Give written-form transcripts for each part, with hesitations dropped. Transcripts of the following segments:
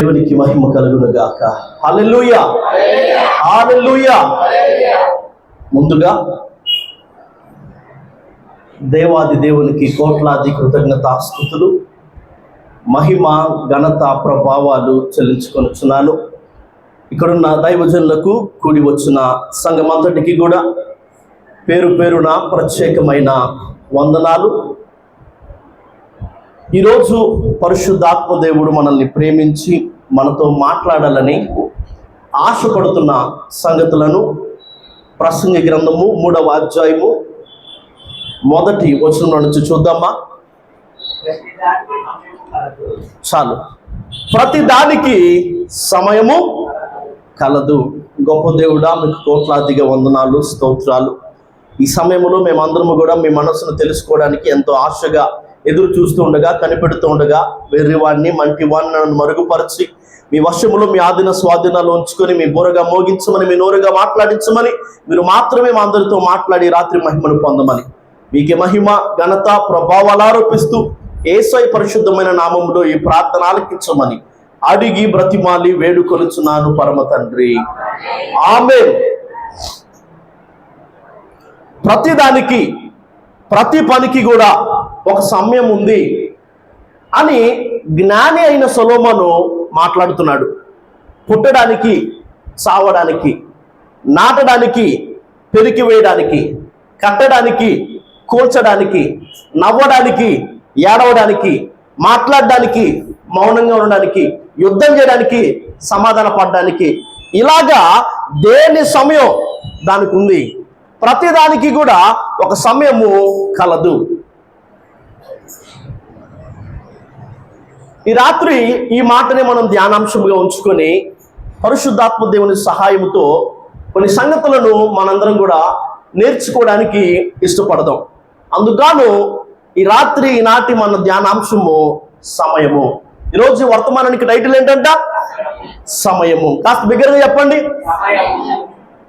దేవునికి మహిమ కలుగును గాక. హల్లెలూయా, హల్లెలూయా. ముందుగా దేవాది దేవునికి కోట్లాది కృతజ్ఞతాస్తుతులు, మహిమ, ఘనత, ప్రభావాలు చెల్లించుకొనుచున్నాను. ఇక్కడున్న దైవజనులకు, కూడి వచ్చిన సంఘమంతటికి కూడా పేరు పేరున ప్రత్యేకమైన వందనాలు. ఈరోజు పరిశుద్ధాత్మ దేవుడు మనల్ని ప్రేమించి మనతో మాట్లాడాలని ఆశపడుతున్న సంగతులను ప్రసంగి గ్రంథము 3వ అధ్యాయము 1వ వచనం నుంచి చూద్దామా? చాలు. ప్రతి దానికి సమయము కలదు. గొప్ప దేవుడా, మీకు కోట్లాదిగా వందనాలు, స్తోత్రాలు. ఈ సమయంలో మేమందరము కూడా మీ మనసును తెలుసుకోవడానికి ఎంతో ఆశగా ఎదురు చూస్తూ ఉండగా, కనిపెడుతూ ఉండగా, వెర్రివాడిని, మంటివాడిని నన్ను మరుగుపరిచి మీ వశములో, మీ ఆధీన స్వాధీనాలు ఉంచుకొని మీ బోరగా మోగించమని, మీ నోరుగా మాట్లాడించమని, మీరు మాత్రమే మా అందరితో మాట్లాడి రాత్రి మహిమను పొందమని, మీకే మహిమ, ఘనత, ప్రభావాలు ఆరోపిస్తూ యేసయ్య పరిశుద్ధమైన నామములో ఈ ప్రార్థన ఆలకించమని అడిగి బ్రతిమాలి వేడుకొనుచున్నాను పరమ తండ్రి, ఆమేన్. ప్రతిదానికి, ప్రతి పనికి కూడా ఒక సమయం ఉంది అని జ్ఞాని అయిన సొలొమోను మాట్లాడుతున్నాడు. పుట్టడానికి, చావడానికి, నాటడానికి, పెరికి వేయడానికి, కట్టడానికి, కూల్చడానికి, నవ్వడానికి, ఏడవడానికి, మాట్లాడడానికి, మౌనంగా ఉండడానికి, యుద్ధం చేయడానికి, సమాధాన పడడానికి, ఇలాగా దేని సమయం దానికి ఉంది. ప్రతిదానికి కూడా ఒక సమయము కలదు. ఈ రాత్రి ఈ మాటని మనం ధ్యానాంశంగా ఉంచుకొని పరిశుద్ధాత్మ దేవుని సహాయంతో కొన్ని సంగతులను మనందరం కూడా నేర్చుకోవడానికి ఇష్టపడదాం. అందుకు ఈ రాత్రి, ఈనాటి మన ధ్యానాంశము సమయము. ఈరోజు వర్తమానానికి టైటిల్ ఏంటంట? సమయము. కాస్త బిగ్గరగా చెప్పండి.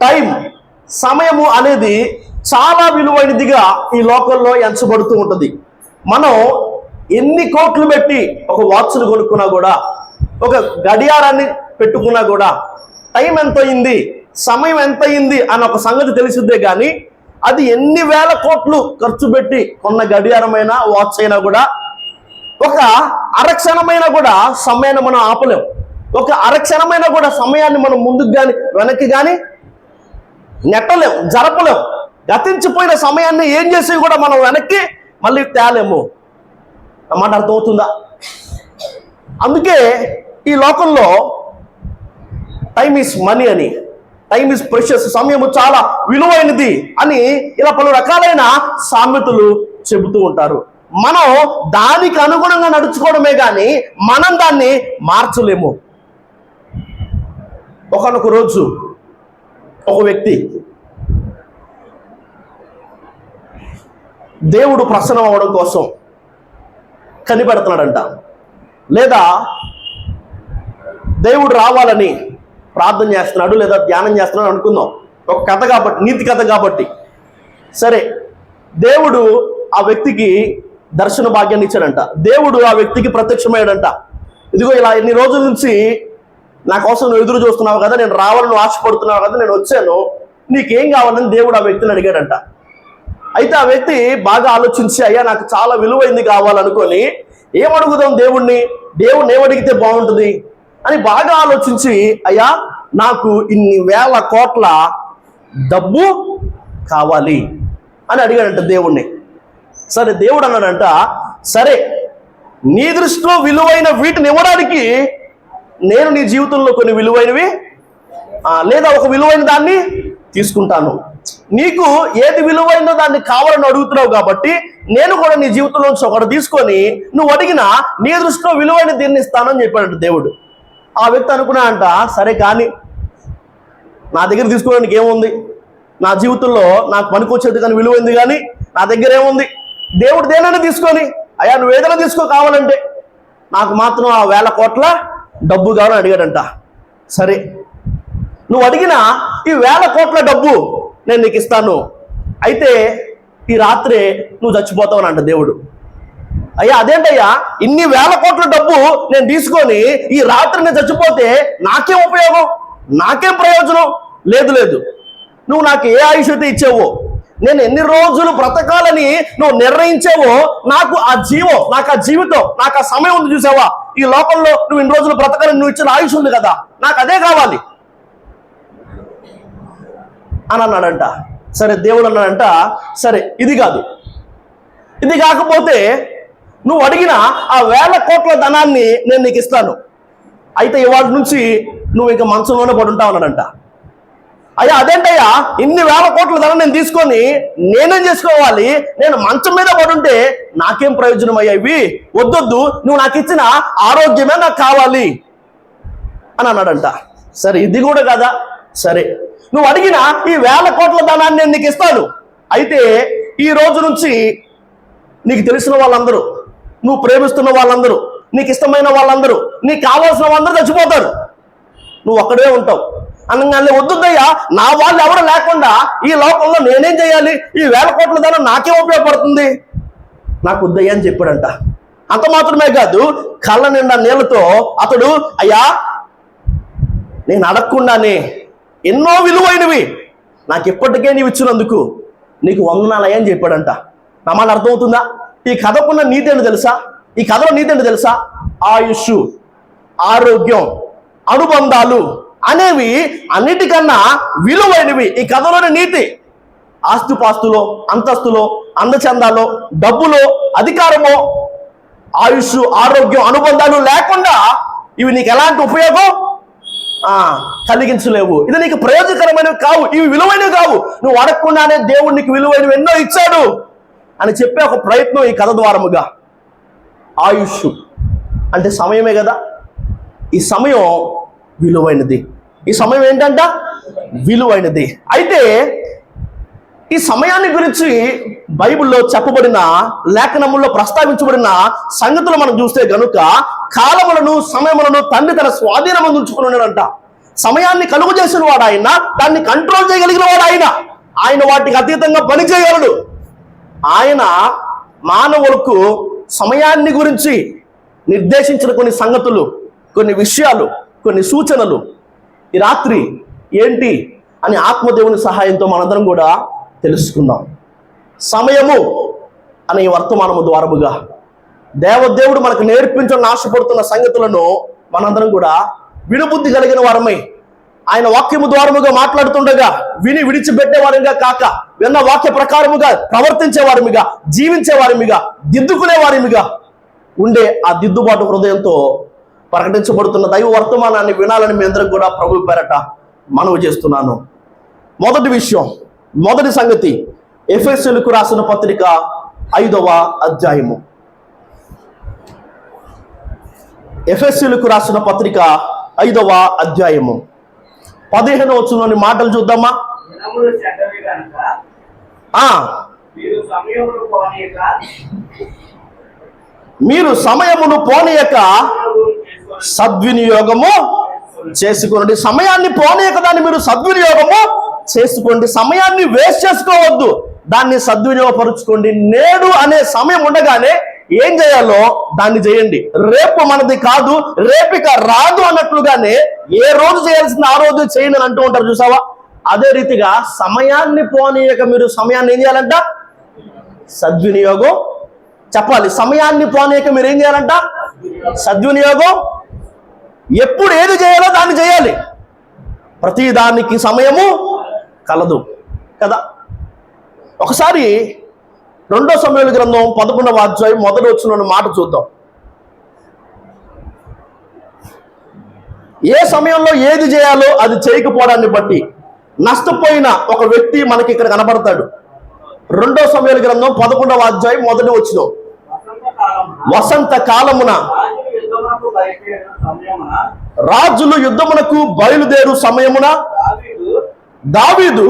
టైం. సమయము అనేది చాలా విలువైనదిగా ఈ లోకంలో ఎంచబడుతూ ఉంటుంది. మనం ఎన్ని కోట్లు పెట్టి ఒక వాచ్ను కొనుక్కున్నా కూడా, ఒక గడియారాన్ని పెట్టుకున్నా కూడా, టైం ఎంత అయింది, సమయం ఎంత అయింది అన్న ఒక సంగతి తెలిసిద్దే కానీ, అది ఎన్ని వేల కోట్లు ఖర్చు పెట్టి కొన్న గడియారమైనా, వాచ్ అయినా కూడా ఒక అరక్షణమైనా కూడా సమయాన్ని మనం ఆపలేం. ఒక అరక్షణమైనా కూడా సమయాన్ని మనం ముందుకు కానీ వెనక్కి కానీ నెట్టలేం, జరపలేం. గతించిపోయిన సమయాన్ని ఏం చేసి కూడా మనం వెనక్కి మళ్ళీ తేలేము. అన్నమాట అర్థమవుతుందా? అందుకే ఈ లోకంలో టైమ్ ఈజ్ మనీ అని, టైమ్ ఈజ్ ప్రెషియస్, సమయము చాలా విలువైనది అని ఇలా పలు రకాలైన సామెతలు చెబుతూ ఉంటారు. మనం దానికి అనుగుణంగా నడుచుకోవడమే కానీ మనం దాన్ని మార్చలేము. ఒకనొక రోజు ఒక వ్యక్తి దేవుడు ప్రసన్నం అవ్వడం కోసం కనిపెడుతున్నాడంట, లేదా దేవుడు రావాలని ప్రార్థన చేస్తున్నాడు, లేదా ధ్యానం చేస్తున్నాడు అనుకుందాం. ఒక కథ కాబట్టి, నీతి కథ కాబట్టి. సరే, దేవుడు ఆ వ్యక్తికి దర్శన భాగ్యాన్ని ఇచ్చాడంట. దేవుడు ఆ వ్యక్తికి ప్రత్యక్షమయ్యాడంట. ఇదిగో ఇలా ఎన్ని రోజుల నుంచి నా కోసం నువ్వు ఎదురు చూస్తున్నావు కదా, నేను రావాలని ఆశపడుతున్నావు కదా, నేను వచ్చాను, నీకేం కావాలని దేవుడు ఆ వ్యక్తిని అడిగాడంట. అయితే ఆ వ్యక్తి బాగా ఆలోచించి, అయ్యా నాకు చాలా విలువైంది కావాలనుకొని ఏమడుగుదాం దేవుణ్ణి, దేవుణ్ణి ఏమడిగితే బాగుంటుంది అని బాగా ఆలోచించి, అయ్యా నాకు ఇన్ని వేల కోట్ల డబ్బు కావాలి అని అడిగాడంట దేవుణ్ణి. సరే, దేవుడు అన్నాడంట, సరే నీ దృష్టిలో విలువైన వీటిని ఇవ్వడానికి నేను నీ జీవితంలో కొన్ని విలువైనవి లేదా ఒక విలువైన దాన్ని తీసుకుంటాను. నీకు ఏది విలువైనదో దాన్ని కావాలని అడుగుతున్నావు కాబట్టి నేను కూడా నీ జీవితంలోంచి ఒకటి తీసుకొని నువ్వు అడిగినా నీ దృష్టిలో విలువైన దీన్ని ఇస్తానని చెప్పాడంట దేవుడు. ఆ వ్యక్తి అనుకున్నాడంట, సరే కానీ నా దగ్గర తీసుకోవడానికి ఏముంది, నా జీవితంలో నాకు పనికొచ్చేది కానీ విలువైంది కానీ నా దగ్గర ఏముంది, దేవుడు దేనైనా తీసుకొని, అయ్యా నువ్వు ఏదైనా తీసుకో కావాలంటే, నాకు మాత్రం ఆ వేల కోట్ల డబ్బు కావాలని అడిగాడంట. సరే, నువ్వు అడిగిన ఈ వేల కోట్ల డబ్బు నేను నీకు ఇస్తాను, అయితే ఈ రాత్రే నువ్వు చచ్చిపోతావు అంట దేవుడు. అయ్యా అదేంటయ్యా, ఇన్ని వేల కోట్ల డబ్బు నేను తీసుకొని ఈ రాత్రి నేను చచ్చిపోతే నాకేం ఉపయోగం, నాకేం ప్రయోజనం? లేదు లేదు, నువ్వు నాకు ఏ ఆయుష్ అయితే ఇచ్చావో, నేను ఎన్ని రోజులు బ్రతకాలని నువ్వు నిర్ణయించావో, నాకు ఆ జీవం, నాకు ఆ జీవితం, నాకు ఆ సమయం ఉంది చూసావా, ఈ లోకంలో నువ్వు ఇన్ని రోజులు బ్రతకాలని నువ్వు ఇచ్చిన ఆయుష్ ఉంది కదా, నాకు అదే కావాలి అని అన్నాడంట. సరే దేవుడు అన్నాడంట, సరే ఇది కాదు, ఇది కాకపోతే నువ్వు అడిగిన ఆ వేల కోట్ల ధనాన్ని నేను నీకు ఇస్తాను, అయితే ఇవాళ నుంచి నువ్వు ఇంకా మంచంలోనే పడి ఉంటావు అన్నాడంట. అయ్యా అదేంటయ్యా, ఇన్ని వేల కోట్ల ధనం నేను తీసుకొని నేనేం చేసుకోవాలి, నేను మంచం మీద పడుంటే నాకేం ప్రయోజనం అయ్యా, ఇవి వద్దొద్దు, నువ్వు నాకు ఇచ్చిన ఆరోగ్యమే నాకు కావాలి అని అన్నాడంట. సరే ఇది కూడా కదా, సరే నువ్వు అడిగిన ఈ వేల కోట్ల ధనాన్ని నేను నీకు ఇస్తాను, అయితే ఈ రోజు నుంచి నీకు తెలిసిన వాళ్ళందరూ, నువ్వు ప్రేమిస్తున్న వాళ్ళందరూ, నీకు ఇష్టమైన వాళ్ళందరూ, నీకు కావాల్సిన వాళ్ళందరూ చచ్చిపోతారు, నువ్వు అక్కడే ఉంటావు అనగానే వద్దుద్దయ్యా, నా వాళ్ళు ఎవరు లేకుండా ఈ లోకంలో నేనేం చేయాలి, ఈ వేల కోట్ల ధనం నాకేం ఉపయోగపడుతుంది, నాకు వద్దయ్యా అని చెప్పాడంట. అంత మాత్రమే కాదు, కళ్ళ నిండా నీళ్ళతో అతడు, అయ్యా నేను అడగకుండానే ఎన్నో విలువైనవి నాకు ఇప్పటికే నీవు ఇచ్చినందుకు నీకు వందనాలయ్యా అని చెప్పాడంట. నా మాట అర్థమవుతుందా? ఈ కథకున్న నీతి ఏంటో తెలుసా? ఈ కథలో నీతి ఏంటో తెలుసా? ఆయుష్, ఆరోగ్యం, అనుబంధాలు అనేవి అన్నిటికన్నా విలువైనవి. ఈ కథలోని నీతి ఆస్తిపాస్తులో, అంతస్తులో, అందచందాలో, డబ్బులో, అధికారమో, ఆయుష్, ఆరోగ్యం, అనుబంధాలు లేకుండా ఇవి నీకు ఎలాంటి ఉపయోగం కలిగించలేవు. ఇది నీకు ప్రయోజనకరమైనవి కావు, ఇవి విలువైనవి కావు. నువ్వు అడగకుండానే దేవుడు నీకు విలువైనవి ఎన్నో ఇచ్చాడు అని చెప్పే ఒక ప్రయత్నం ఈ కథ ద్వారముగా. ఆయుష్ అంటే సమయమే కదా, ఈ సమయం విలువైనది. ఈ సమయం ఏంటంట? విలువైనది. అయితే ఈ సమయాన్ని గురించి బైబిల్లో చెప్పబడిన, లేఖనముల్లో ప్రస్తావించబడిన సంగతులు మనం చూస్తే గనుక, కాలములను, సమయములను తండ్రి తన స్వాధీనం ఉంచుకుని ఉన్నాడంట. సమయాన్ని కలుగు చేసిన వాడు ఆయన, దాన్ని కంట్రోల్ చేయగలిగిన వాడు ఆయన, ఆయన వాటికి అతీతంగా పని చేయగలడు. ఆయన మానవులకు సమయాన్ని గురించి నిర్దేశించిన కొన్ని సంగతులు, కొన్ని విషయాలు, కొన్ని సూచనలు ఈ రాత్రి ఏంటి అని ఆత్మదేవుని సహాయంతో మనందరం కూడా తెలుసుకుందాం. సమయము అనే ఈ వర్తమానము ద్వారముగా దేవదేవుడు మనకు నేర్పించాలని ఆశపడుతున్న సంగతులను మనందరం కూడా వినుబుద్ధి కలిగిన వారమై, ఆయన వాక్యము ద్వారముగా మాట్లాడుతుండగా విని విడిచిపెట్టే వారిగా కాక, విన్న వాక్య ప్రకారముగా ప్రవర్తించే వారిమిగా, జీవించే వారిమిగా, దిద్దుకునే వారిమిగా ఉండే ఆ దిద్దుబాటు హృదయంతో ప్రకటించబడుతున్న దైవ వర్తమానాన్ని వినాలని మీ అందరం కూడా ప్రభు పేరట మనవి చేస్తున్నాను. మొదటి విషయం, మొదటి సంగతి, ఎఫెసీయులకు రాసిన పత్రిక 5వ అధ్యాయము. ఎఫెసీయులకు రాసిన పత్రిక 5వ అధ్యాయము 15వ వచనంలోని మాటలు చూద్దామా? మీరు సమయమును పోనీయక సద్వినియోగము చేసుకోండి. సమయాన్ని పోనీయక దాన్ని మీరు సద్వినియోగము చేసుకోండి. సమయాన్ని వేస్ట్ చేసుకోవద్దు, దాన్ని సద్వినియోగపరుచుకోండి. నేడు అనే సమయం ఉండగానే ఏం చేయాలో దాన్ని చేయండి. రేపు మనది కాదు, రేపిక రాదు అన్నట్లుగానే ఏ రోజు చేయాల్సింది ఆ రోజు చేయండి అని అంటూ ఉంటారు చూసావా? అదే రీతిగా సమయాన్ని పోనీయక మీరు సమయాన్ని ఏం చేయాలంట? సద్వినియోగం చెప్పాలి. సమయాన్ని పోనీయక మీరు ఏం చేయాలంట? సద్వినియోగం. ఎప్పుడు ఏది చేయాలో దాన్ని చేయాలి. ప్రతి దానికి సమయము కలదు కదా. ఒకసారి 2 సమూయేలు గ్రంథం 11వ అధ్యాయం 1వ వచనంలోని మాట చూద్దాం. ఏ సమయంలో ఏది చేయాలో అది చేయకపోవడాన్ని బట్టి నష్టపోయిన ఒక వ్యక్తి మనకి ఇక్కడ కనబడతాడు. 2 సమూయేలు గ్రంథం 11వ అధ్యాయం 1వ వచనం. వసంత కాలమున రాజులు యుద్ధమునకు బయలుదేరు సమయమున దావీదు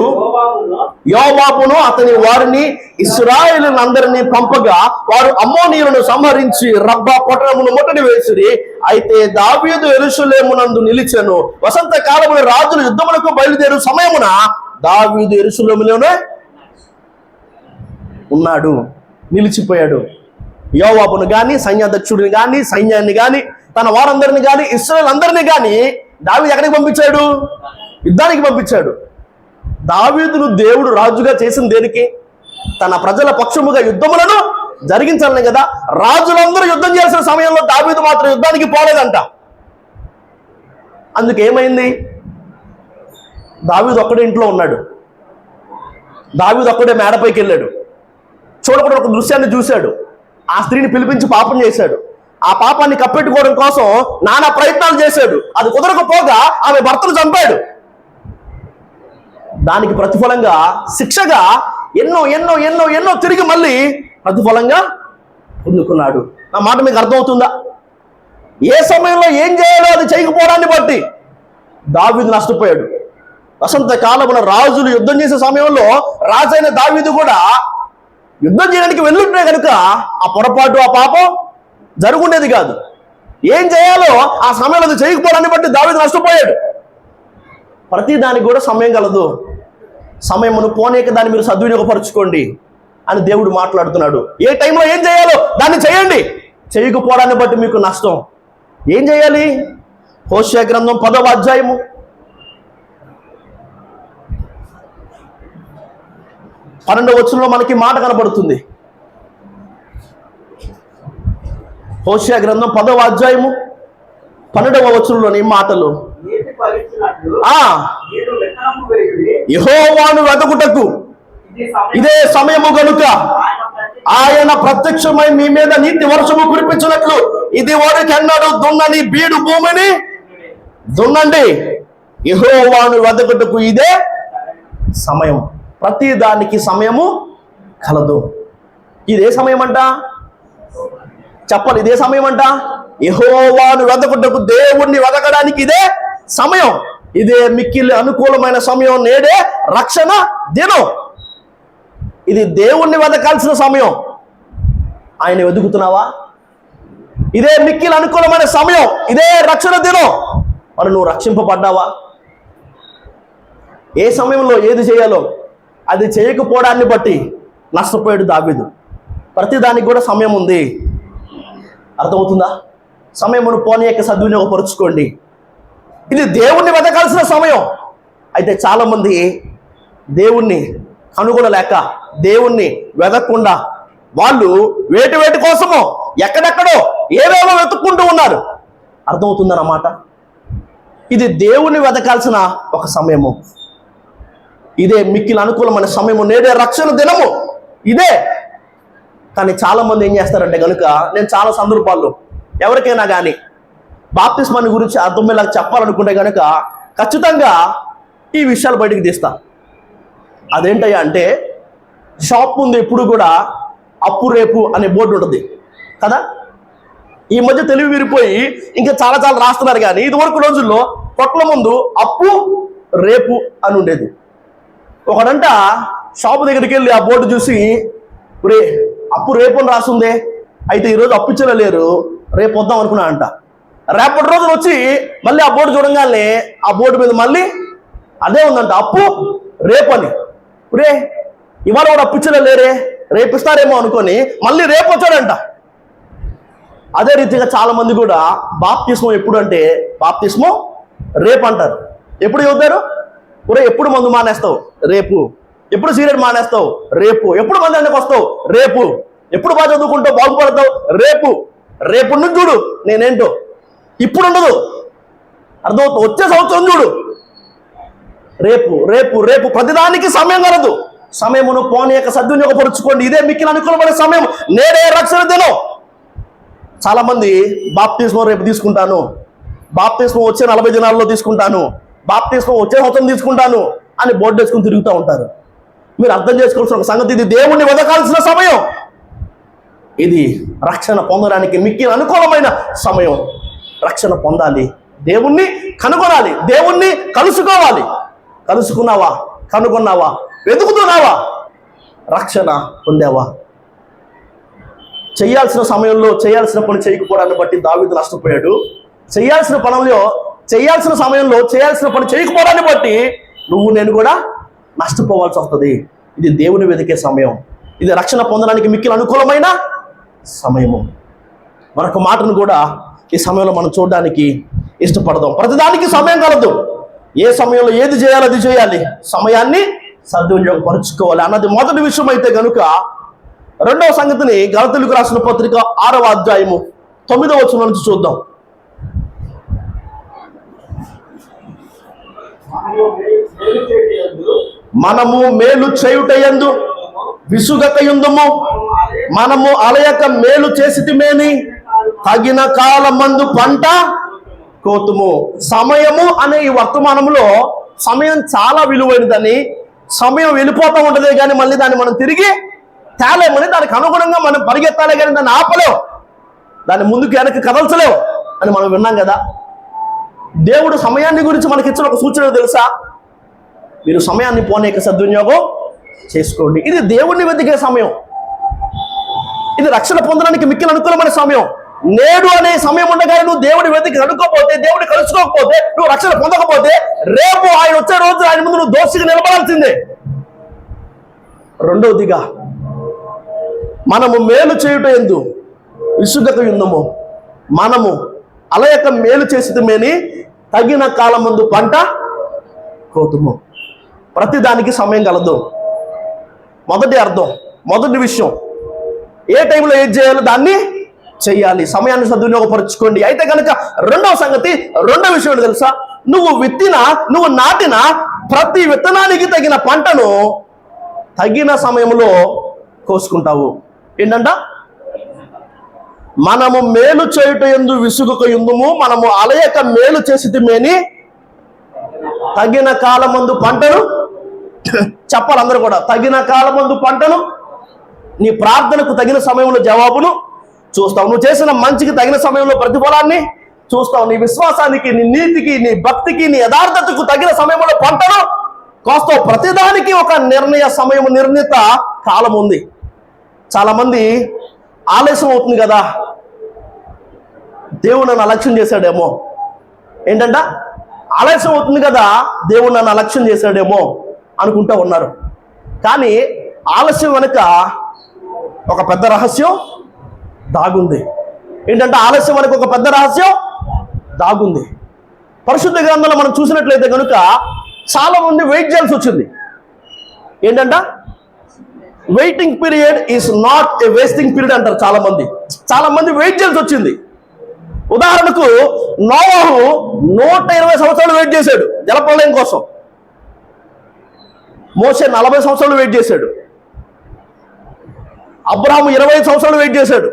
యోవాబును అతని వారిని ఇశ్రాయేలునందరినీ పంపగా వారు అమ్మోనీయులను సంహరించి రబ్బా పట్టణమును ముట్టడి వేసిరి. అయితే దావీదు యెరూషలేమునందు నిలిచెను. వసంత కాలమున రాజులు యుద్ధమునకు బయలుదేరు సమయమున దావీదు యెరూషలేములోనే ఉన్నాడు, నిలిచిపోయాడు. యోవాబును కానీ, సైన్యాధ్యక్షుడిని కానీ, సైన్యాన్ని కానీ, తన వారందరిని కానీ, ఇశ్రాయేలు అందరినీ కానీ దావీదు ఎక్కడికి పంపించాడు? యుద్ధానికి పంపించాడు. దావీదును దేవుడు రాజుగా చేసిన దేనికి? తన ప్రజల పక్షముగా యుద్ధములను జరిగించాలని కదా. రాజులందరూ యుద్ధం చేసిన సమయంలో దావీదు మాత్రం యుద్ధానికి పోలేదంట. అందుకేమైంది? దావీదు ఒక్కడే ఇంట్లో ఉన్నాడు. దావీదు ఒక్కడే మేడపైకి వెళ్ళాడు. చూడకుండా ఒక దృశ్యాన్ని చూశాడు. ఆ స్త్రీని పిలిపించి పాపం చేశాడు. ఆ పాపాన్ని కప్పెట్టుకోవడం కోసం నానా ప్రయత్నాలు చేశాడు. అది కుదరకపోగా ఆమె భర్తను చంపాడు. దానికి ప్రతిఫలంగా, శిక్షగా ఎన్నో ఎన్నో ఎన్నో ఎన్నో తిరిగి మళ్ళీ ప్రతిఫలంగా పొందుకున్నాడు. నా మాట మీకు అర్థమవుతుందా? ఏ సమయంలో ఏం చేయాలో అది చేయకపోవడాన్ని బట్టి దావీదు నష్టపోయాడు. వసంత కాలమున రాజులు యుద్ధం చేసే సమయంలో రాజైన దావీదు కూడా యుద్ధం చేయడానికి వెళ్ళుంటే కనుక ఆ పొరపాటు, ఆ పాపం జరుగుండేది కాదు. ఏం చేయాలో ఆ సమయంలో అది చేయకపోవడాన్ని బట్టి దావీదు నష్టపోయాడు. ప్రతి దానికి కూడా సమయం కలదు. సమయమును పోనీక దాన్ని మీరు సద్వినియోగపరచుకోండి అని దేవుడు మాట్లాడుతున్నాడు. ఏ టైంలో ఏం చేయాలో దాన్ని చేయండి. చేయకపోవడాన్ని బట్టి మీకు నష్టం. ఏం చేయాలి? హోషేయ గ్రంథం 10వ అధ్యాయము 12వ వచనంలో మనకి మాట కనబడుతుంది. హోషేయ గ్రంథం 10వ అధ్యాయము 12వ వచనంలోని మాటలు, యెహోవాను వెతకుటకు ఇదే సమయము గనుక ఆయన ప్రత్యక్షమై మీ మీద నీతి వర్షము కురిపించినట్లు ఇది వరకెన్నడూ దున్నని బీడు భూమిని దున్నండి. యెహోవాను వెతకుటకు ఇదే సమయం. ప్రతి దానికి సమయము కలదు. ఇదే సమయం అంట. చెప్పాలి, ఇదే సమయం అంట. యెహోవాను వెతకుటకు, దేవుణ్ణి వెతకడానికి ఇదే సమయం. ఇదే మిక్కిలి అనుకూలమైన సమయం. నేడే రక్షణ దినం. ఇది దేవుణ్ణి వెతకాల్సిన సమయం. ఆయన వెతుకుతున్నావా? ఇదే మిక్కిలి అనుకూలమైన సమయం. ఇదే రక్షణ దినం. మరి నువ్వు రక్షింపబడ్డావా? ఏ సమయంలో ఏది చేయాలో అది చేయకపోవడాన్ని బట్టి నష్టపోయాడు దావీదు. ప్రతిదానికి కూడా సమయం ఉంది. అర్థమవుతుందా? సమయమును పోనీయక సద్వినియోగపరుచుకోండి. ఇది దేవుణ్ణి వెతకాల్సిన సమయం. అయితే చాలామంది దేవుణ్ణి కనుగొనలేక, దేవుణ్ణి వెతకకుండా వాళ్ళు వేటి కోసమో ఎక్కడెక్కడో ఏవేవో వెతుక్కుంటూ ఉన్నారు. అర్థమవుతుందన్నమాట. ఇది దేవుణ్ణి వెతకాల్సిన ఒక సమయము. ఇదే మిక్కిలి అనుకూలమైన సమయము. నేడే రక్షణ దినము ఇదే. కానీ చాలామంది ఏం చేస్తారంటే కనుక, నేను చాలా సందర్భాల్లో ఎవరికైనా కానీ బాప్తిస్మాన్ని గురించి అర్థమయ్యేలా చెప్పాలనుకుంటే కనుక ఖచ్చితంగా ఈ విషయాలు బయటికి తీస్తా. అదేంటయ్యా అంటే, షాప్ ముందు ఎప్పుడు కూడా అప్పు రేపు అనే బోర్డు ఉంటుంది కదా. ఈ మధ్య తెలివి విరిపోయి ఇంకా చాలా రాస్తున్నారు. కానీ ఇదివరకు రోజుల్లో కొట్ల ముందు అప్పు రేపు అని ఉండేది. ఒకడంట షాపు దగ్గరికి వెళ్ళి ఆ బోర్డు చూసి, రే అప్పు రేపు అని రాస్తుందే, అయితే ఈరోజు అప్పు ఇచ్చలేరు, రేపు వద్దాం అనుకున్నా అంట. రేపటి రోజున వచ్చి మళ్ళీ ఆ బోర్డు చూడంగానే ఆ బోర్డు మీద మళ్ళీ అదే ఉందంట, అప్పు రేపు అని. రే ఇవాళ కూడా అప్పు ఇచ్చలేరే, రేపు ఇస్తారేమో అనుకొని మళ్ళీ రేపు వచ్చాడంట. అదే రీతిగా చాలా మంది కూడా బాప్తిస్మం ఎప్పుడు అంటే బాప్తిస్మం రేపు అంటారు. ఎప్పుడు చదువుతారు? ఒరే ఎప్పుడు మందు మానేస్తావు? రేపు. ఎప్పుడు సిగరెట్ మానేస్తావు? రేపు. ఎప్పుడు మంది అండకు వస్తావు? రేపు. ఎప్పుడు బాగా చదువుకుంటావు, బాగుపడతావు? రేపు. రేపు నుంచి చూడు నేనేంటో. ఇప్పుడు ఉండదు. అర్థమవుతుంది? వచ్చే సంవత్సరం చూడు. రేపు రేపు రేపు. ప్రతిదానికి సమయం కలదు. సమయమును పోనీయక సద్వినియోగపరుచుకోండి. ఇదే మిక్కిలి అనుకూలమైన సమయం. నేడే రక్షణ దినం. చాలా మంది బాప్తిస్మం రేపు తీసుకుంటాను, బాప్తిస్మం వచ్చే 40 దినాల్లో తీసుకుంటాను, బాప్తిస్మం వచ్చే సంవత్సరం తీసుకుంటాను అని బోర్డు వేసుకుని తిరుగుతూ ఉంటారు. మీరు అర్థం చేసుకోవాల్సిన ఒక సంగతి, ఇది దేవుణ్ణి వెతకాల్సిన సమయం. ఇది రక్షణ పొందడానికి మిక్కిలి అనుకూలమైన సమయం. రక్షణ పొందాలి, దేవుణ్ణి కనుగొనాలి, దేవుణ్ణి కలుసుకోవాలి. కలుసుకున్నావా? కనుగొన్నావా? వెతుకుతున్నావా? రక్షణ పొందావా? చేయాల్సిన సమయంలో చేయాల్సిన పని చేయకపోవడాన్ని బట్టి దావీదు నష్టపోయాడు. చేయాల్సిన పనుల్లో చేయాల్సిన సమయంలో చేయాల్సిన పని చేయకపోవడాన్ని బట్టి నువ్వు నేను కూడా నష్టపోవాల్సి వస్తుంది. ఇది దేవుని వెతికే సమయం. ఇది రక్షణ పొందడానికి మిక్కిలి అనుకూలమైన సమయము. మరొక మాటను కూడా ఈ సమయంలో మనం చూడడానికి ఇష్టపడదాం. ప్రతిదానికి సమయం కలదు. ఏ సమయంలో ఏది చేయాలో అది చేయాలి, సమయాన్ని సద్వినియోగపరుచుకోవాలి అన్నది మొదటి విషయం అయితే కనుక, రెండవ సంగతిని గలతీయులకు రాసిన పత్రిక 6వ అధ్యాయము 9వ వచనం నుంచి చూద్దాం. మనము మేలు చేయుటయందు విసుగకయుందుము, మనము అలయక మేలు చేసితిమేని తగిన కాలమందు పంట కోతుము. సమయము అనే ఈ వర్తమానంలో సమయం చాలా విలువైనదని, సమయం వెళ్ళిపోతూ ఉంటదే కానీ మళ్ళీ దాన్ని మనం తిరిగి తేలేమని, దానికి అనుగుణంగా మనం పరిగెత్తాలే కానీ దాన్ని ఆపలేవు, దాన్ని ముందుకు వెనక్కి కదల్చలేవు అని మనం విన్నాం కదా. దేవుడు సమయాన్ని గురించి మనకి ఇచ్చిన ఒక సూచన తెలుసా? మీరు సమయాన్ని పోనీక సద్వినియోగం చేసుకోండి. ఇది దేవుణ్ణి వెతికే సమయం, ఇది రక్షణ పొందడానికి మిక్కిలి అనుకూలమైన సమయం. నేడు అనే సమయం ఉండగా నువ్వు దేవుడి వెతికి కనుక్కోపోతే, దేవుడిని కలుసుకోకపోతే, నువ్వు రక్షణ పొందకపోతే, రేపు ఆయన వచ్చే రోజు ఆయన ముందు నువ్వు దోషిగా నిలబడాల్సిందే. రెండవదిగా, మనము మేలు చేయుట ఎందు విసుగకయుందుము, మనము అలయక మేలు చేసితిమేని తగిన కాలం ముందు పంట కోతుము. ప్రతిదానికి సమయం కలదు. మొదటి అర్థం, మొదటి విషయం, ఏ టైంలో ఏది చేయాలో దాన్ని చెయ్యాలి, సమయాన్ని సద్వినియోగపరచుకోండి. అయితే కనుక రెండవ సంగతి, రెండవ విషయం తెలుసా? నువ్వు విత్తిన, నువ్వు నాటిన ప్రతి విత్తనానికి తగిన పంటను తగిన సమయంలో కోసుకుంటావు. ఏంటంట? మనము మేలు చేయుట యందు విసుగకయుందుము, మనము అలయక మేలు చేసితిమేని తగిన కాలమందు పంటను. చెప్పాలి అందరూ కూడా, తగిన కాలమందు పంటను. నీ ప్రార్థనకు తగిన సమయంలో జవాబును చూస్తావు, నువ్వు చేసిన మంచికి తగిన సమయంలో ప్రతిఫలాన్ని చూస్తావు, నీ విశ్వాసానికి, నీ నీతికి, నీ భక్తికి, నీ యథార్థతకు తగిన సమయంలో పంటను కోస్తావు. ప్రతిదానికి ఒక నిర్ణయ సమయం, నిర్ణీత కాలం ఉంది. చాలా మంది ఆలస్యం అవుతుంది కదా, దేవుడు నన్ను అలక్ష్యం చేశాడేమో, ఏంటంట ఆలస్యం అవుతుంది కదా దేవుడు నన్ను అలక్ష్యం చేశాడేమో అనుకుంటూ ఉన్నారు. కానీ ఆలస్యం వెనుక ఒక పెద్ద రహస్యం దాగుంది. ఏంటంటే ఆలస్యం వెనుక ఒక పెద్ద రహస్యం దాగుంది. పరిశుద్ధ గ్రంథంలో మనం చూసినట్లయితే కనుక చాలా మంది వెయిట్ చేయాల్సి వచ్చింది. ఏంటంట? Waiting period is not a wasting period అంటారు చాలా మంది. చాలా మంది వెయిట్ చేయాల్సి వచ్చింది. ఉదాహరణకు నోవాహు 120 సంవత్సరాలు వెయిట్ చేశాడు జలప్రళయం కోసం. మోషే 40 సంవత్సరాలు వెయిట్ చేశాడు. అబ్రహాము 25 సంవత్సరాలు వెయిట్ చేశాడు.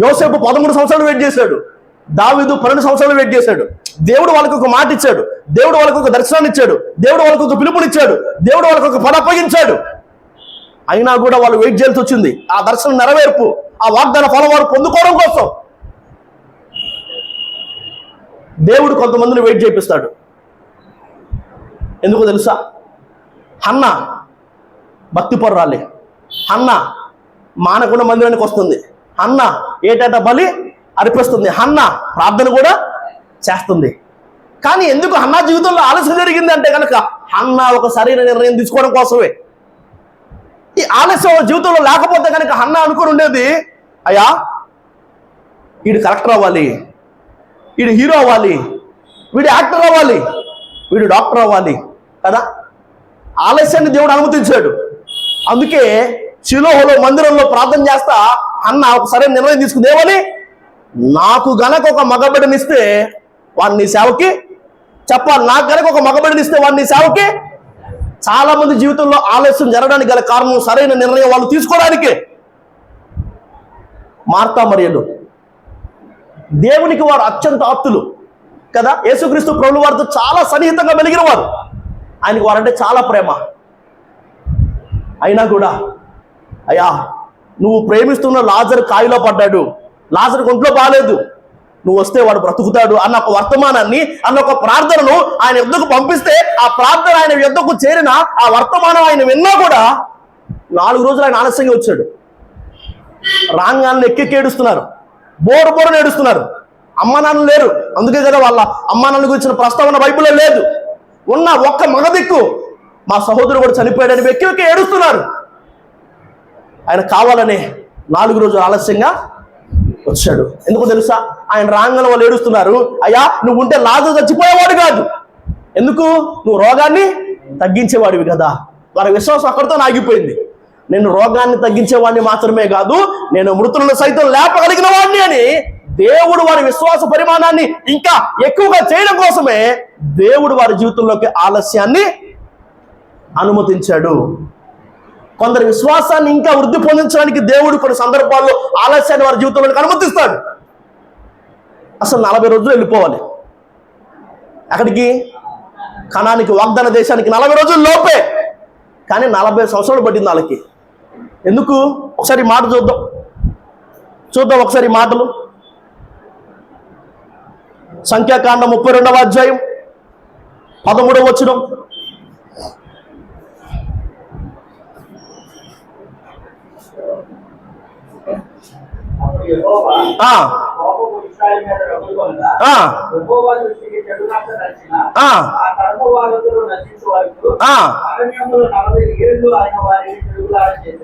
యోసేపు 13 సంవత్సరాలు వెయిట్ చేశాడు. దావీదు 12 సంవత్సరాలు వెయిట్ చేశాడు. దేవుడు వాళ్ళకి ఒక మాట ఇచ్చాడు, దేవుడు వాళ్ళకి ఒక దర్శనాన్ని ఇచ్చాడు, దేవుడు వాళ్ళకి ఒక పిలుపునిచ్చాడు, దేవుడు వాళ్ళకి ఒక పని అప్పగించాడు. అయినా కూడా వాళ్ళు వెయిట్ చేయాల్సి వచ్చింది ఆ దర్శనం నెరవేర్పు, ఆ వాగ్దాన ఫలం వారు పొందుకోవడం కోసం. దేవుడు కొంతమందిని వెయిట్ చేపిస్తాడు. ఎందుకో తెలుసా? హన్నా భక్తిపరురాలి, హన్నా మానకుండా మందిరానికి వస్తుంది, హన్నా ఏటేటా బలి అర్పిస్తుంది, హన్నా ప్రార్థన కూడా చేస్తుంది. కానీ ఎందుకు హన్నా జీవితంలో ఆలస్యం జరిగింది అంటే కనుక హన్నా ఒక సరైన నిర్ణయం తీసుకోవడం కోసమే. ఈ ఆలస్యం జీవితంలో లేకపోతే కనుక హన్నా అనుకుని ఉండేది, అయ్యా వీడు కలెక్టర్ అవ్వాలి, వీడు హీరో అవ్వాలి, వీడు యాక్టర్ అవ్వాలి, వీడు డాక్టర్ అవ్వాలి కదా. ఆలస్యాన్ని దేవుడు అనుమతించాడు. అందుకే షిలోహులో మందిరంలో ప్రార్థన చేస్తా అన్న ఒక సరైన నిర్ణయం తీసుకుందేమని, నాకు గనక ఒక మగబిడ్డనిస్తే వాడిని నీ సేవకి చెప్పాలి, నాకు గనక ఒక మగబిడ్డనిస్తే వాడిని నీ సేవకి. చాలా మంది జీవితంలో ఆలస్యం జరగడానికి గల కారణం సరైన నిర్ణయం వాళ్ళు తీసుకోవడానికే. మార్తా మరియలు దేవునికి వారు అత్యంత ఆప్తులు కదా. యేసుక్రీస్తు ప్రభువు వారితో చాలా సన్నిహితంగా మెలిగిన వారు, ఆయనకు వారంటే చాలా ప్రేమ. అయినా కూడా అయ్యా నువ్వు ప్రేమిస్తున్న లాజరు కాయిలో పడ్డాడు, లాజరు ఒంట్లో బాగాలేదు, నువ్వు వస్తే వాడు బ్రతుకుతాడు అన్న ఒక వర్తమానాన్ని, అన్న ఒక ప్రార్థనను ఆయన యుద్ధకు పంపిస్తే, ఆ ప్రార్థన ఆయన యుద్ధకు చేరిన ఆ వర్తమానం ఆయన విన్నా కూడా 4 రోజులు ఆయన ఆలస్యంగా వచ్చాడు. రాంగాన్ని ఎక్కెక్కి ఏడుస్తున్నారు, బోరు ఏడుస్తున్నారు. అమ్మ నాన్న లేరు, అందుకే కదా వాళ్ళ అమ్మ నాన్న గురించిన ప్రస్తావన బైబిల్లో లేదు. ఉన్న ఒక్క మగదిక్కు మా సహోదరుడు కూడా చనిపోయాడని వెక్కి ఏడుస్తున్నారు. ఆయన కావాలనే 4 రోజులు ఆలస్యంగా వచ్చాడు. ఎందుకో తెలుసా? ఆయన రాంగల వాళ్ళు ఏడుస్తున్నారు, అయ్యా నువ్వు ఉంటే లాజరు చచ్చిపోయేవాడు కాదు. ఎందుకు? నువ్వు రోగాన్ని తగ్గించేవాడివి కదా. వారి విశ్వాసం అక్కడితో ఆగిపోయింది. నేను రోగాన్ని తగ్గించేవాడిని మాత్రమే కాదు, నేను మృతులను సైతం లేపగలిగిన వాడిని అని దేవుడు వారి విశ్వాస పరిమాణాన్ని ఇంకా ఎక్కువగా చేయడం కోసమే దేవుడు వారి జీవితంలోకి ఆలస్యాన్ని అనుమతించాడు. కొందరి విశ్వాసాన్ని ఇంకా వృద్ధి పొందించడానికి దేవుడు కొన్ని సందర్భాల్లో ఆలస్యాన్ని వారి జీవితంలోకి అనుమతిస్తాడు. అసలు 40 రోజులు వెళ్ళిపోవాలి. అక్కడికి కనానికి, వాగ్దాన దేశానికి 40 రోజుల లోపే. కానీ 40 సంవత్సరాలు పట్టింది వాళ్ళకి. ఎందుకు? ఒకసారి మాట చూద్దాం ఒకసారి మాటలు. సంఖ్యాకాండం 32వ అధ్యాయం 13వ వచనం.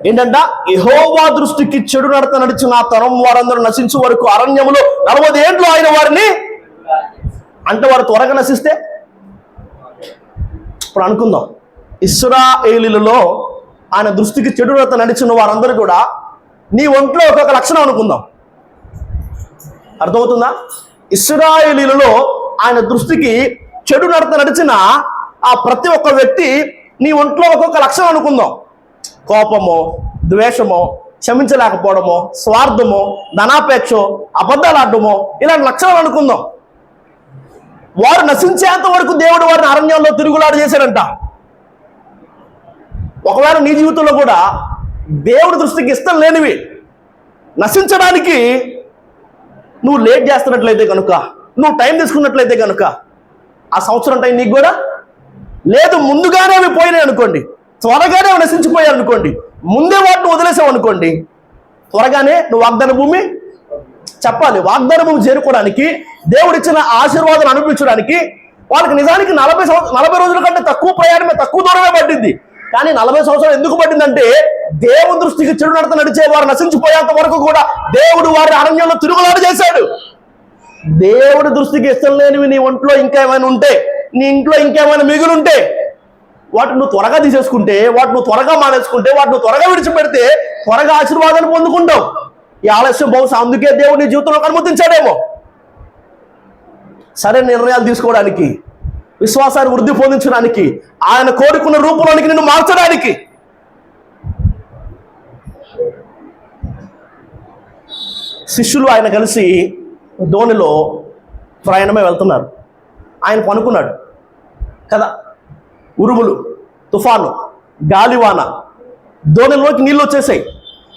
ఏంటంట? యెహోవా దృష్టికి చెడు నడత నడిచిన ఆ తరం వారందరూ నశించే వరకు అరణ్యములో 40 ఏండ్లు ఆయన వారిని. అంటే వారు త్వరగా నశిస్తే ఇప్పుడు అనుకుందాం, ఇశ్రాయేలీయులలో ఆయన దృష్టికి చెడు నడత నడిచిన వారందరూ కూడా నీ ఒంట్లో ఒక్కొక్క లక్షణం అనుకుందాం. అర్థమవుతుందా? ఇశ్రాయేలీయులలో ఆయన దృష్టికి చెడు నడత నడిచిన ఆ ప్రతి ఒక్క వ్యక్తి నీ ఒంట్లో ఒక్కొక్క లక్షణం అనుకుందాం. కోపమో, ద్వేషమో, క్షమించలేకపోవడమో, స్వార్థమో, ధనాపేక్షో, అబద్ధాలు ఆడమో, ఇలాంటి లక్షణాలు అనుకుందాం. వారు నశించేంత వరకు దేవుడు వారిని అరణ్యంలో తిరుగులాడు చేశాడంట. ఒకవేళ నీ జీవితంలో కూడా దేవుడి దృష్టికి ఇష్టం లేనివి నశించడానికి నువ్వు లేట్ చేస్తున్నట్లయితే కనుక, నువ్వు టైం తీసుకున్నట్లయితే కనుక, ఆ సంవత్సరం టైం నీకు కూడా లేదు. ముందుగానే అవి పోయినాయి అనుకోండి, త్వరగానే అవి నశించిపోయాయి అనుకోండి, ముందే వాటిని వదిలేసావు అనుకోండి, త్వరగానే నువ్వు వాగ్దాన భూమి చెప్పాలి. వాగ్దాన భూమి చేరుకోవడానికి, దేవుడిచ్చిన ఆశీర్వాదాలు అనిపించడానికి వాళ్ళకి నిజానికి 40 రోజుల కంటే తక్కువ ప్రయాణమే, తక్కువ దూరమే పట్టింది. కానీ 40 సంవత్సరాలు ఎందుకు పట్టిందంటే దేవుని దృష్టికి చెడు నడత నడిచే వారు నశించిపోయేంత వరకు కూడా దేవుడు వారి అరణ్యంలో తిరుగులాట చేశాడు. దేవుడి దృష్టికి ఇష్టం లేనివి నీ ఒంట్లో ఇంకేమైనా ఉంటే, నీ ఇంట్లో ఇంకేమైనా మిగులుంటే వాటిని నువ్వు త్వరగా తీసేసుకుంటే, వాటిని నువ్వు త్వరగా మానేసుకుంటే, వాటిని నువ్వు త్వరగా విడిచిపెడితే త్వరగా ఆశీర్వాదాన్ని పొందుకుంటావు. ఈ ఆలస్యం బహుశా అందుకే దేవుడు నీ జీవితంలో అనుమతించాడేమో. సరైన నిర్ణయాలు తీసుకోవడానికి, విశ్వాసాన్ని వృద్ధి పొందించడానికి, ఆయన కోరుకున్న రూపంలోనికి నిన్ను మార్చడానికి. శిష్యులు ఆయన కలిసి ధోనిలో ప్రయాణమే వెళ్తున్నారు. ఆయన పనుకున్నాడు కదా. ఉరుములు, తుఫాను, గాలివాన, ధోనిలోకి నీళ్ళు వచ్చేసాయి.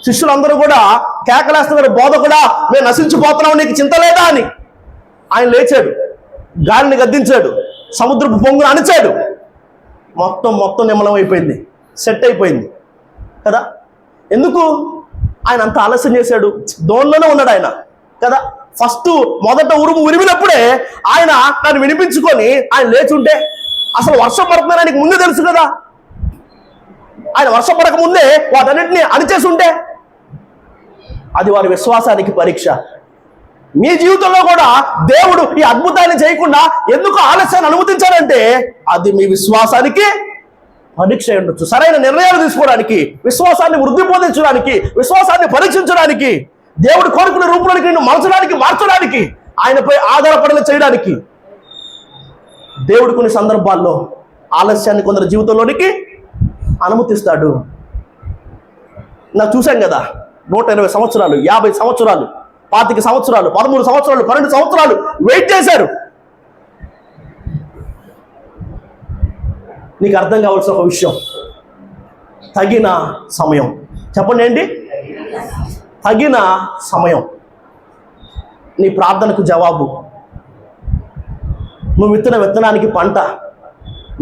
శిష్యులందరూ కూడా కేకలేస్తున్నారు, బోధకుడా మేము నశించిపోతున్నాం, నీకు చింత లేదా అని. ఆయన లేచాడు, గాలిని గద్దించాడు, సముద్రపు పొంగును అణిచాడు. మొత్తం నిమ్మలం అయిపోయింది, సెట్ అయిపోయింది కదా. ఎందుకు ఆయన అంత ఆలస్యం చేశాడు? దోన్లోనే ఉన్నాడు ఆయన కదా. మొదట ఉరుము ఉరిమినప్పుడే ఆయన దాన్ని వినిపించుకొని ఆయన లేచుంటే, అసలు వర్షం పడుతుందని ఆయనకు ముందే తెలుసు కదా. ఆయన వర్షం పడక ముందే వాటన్నింటినీ అణిచేసి ఉంటే అది వారి విశ్వాసానికి పరీక్ష. మీ జీవితంలో కూడా దేవుడు ఈ అద్భుతాన్ని చేయకుండా ఎందుకు ఆలస్యాన్ని అనుమతించాడంటే అది మీ విశ్వాసానికి పరీక్ష ఉండొచ్చు. సరైన నిర్ణయాలు తీసుకోవడానికి, విశ్వాసాన్ని వృద్ధి పొందించడానికి, విశ్వాసాన్ని పరీక్షించడానికి, దేవుడు కోరుకున్న రూపంలోకి నిన్ను మార్చడానికి, ఆయనపై ఆధారపడేలా చేయడానికి దేవుడు కొన్ని సందర్భాల్లో ఆలస్యాన్ని కొందరు జీవితంలోనికి అనుమతిస్తాడు. నాకు చూశాం కదా, 120 సంవత్సరాలు, 50 సంవత్సరాలు, 25 సంవత్సరాలు, 13 సంవత్సరాలు, 12 సంవత్సరాలు వెయిట్ చేశారు. నీకు అర్థం కావాల్సిన ఒక విషయం, తగిన సమయం. చెప్పండి ఏంటి? తగిన సమయం. నీ ప్రార్థనకు జవాబు, నువ్వు విత్తనానికి పంట,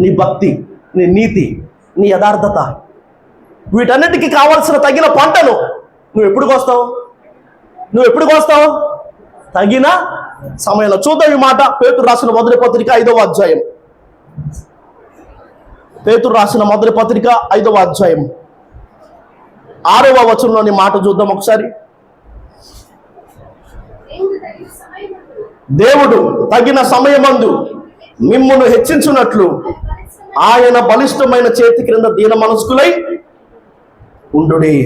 నీ భక్తి, నీ నీతి, నీ యథార్థత, వీటన్నిటికీ కావాల్సిన తగిన పంటను నువ్వు ఎప్పుడు కోస్తావు? తగిన సమయంలో. చూద్దాం ఈ మాట. పేతురు రాసిన మొదటి పత్రిక 5వ అధ్యాయం. పేతురు రాసిన మొదటి పత్రిక 5వ అధ్యాయం 6వ వచనంలోని మాట చూద్దాం ఒకసారి. దేవుడు తగిన సమయమందు మిమ్మును హెచ్చించున్నట్లు ఆయన బలిష్టమైన చేతి క్రింద దీన మనస్కులై ఉండుడి.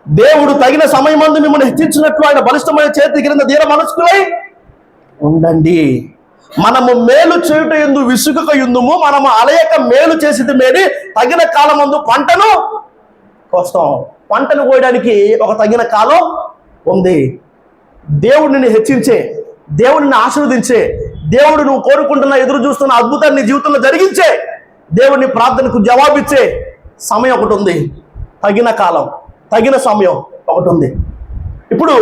దేవుడు తగిన సమయమందు మిమ్మల్ని హెచ్చించినట్లు ఆయన బలిష్టమైన చేతి క్రింద దీన మనస్కులై ఉండండి. మనము మేలు చేయుట యందు విసుగక యుందుము, మనము అలయక మేలు చేసేది మేలు, తగిన కాలమందు పంటను కోస్తాం. పంటను కోయడానికి ఒక తగిన కాలం ఉంది. దేవుడిని హెచ్చించే, దేవుడిని ఆశీర్వదించే, దేవుడు నువ్వు కోరుకుంటున్న ఎదురు చూస్తున్న అద్భుతాన్ని నీ జీవితంలో జరిగించే, దేవుడిని ప్రార్థనకు జవాబిచ్చే సమయం ఒకటి ఉంది. తగిన కాలం, తగిన సమయం ఒకటి ఉంది. ఇప్పుడు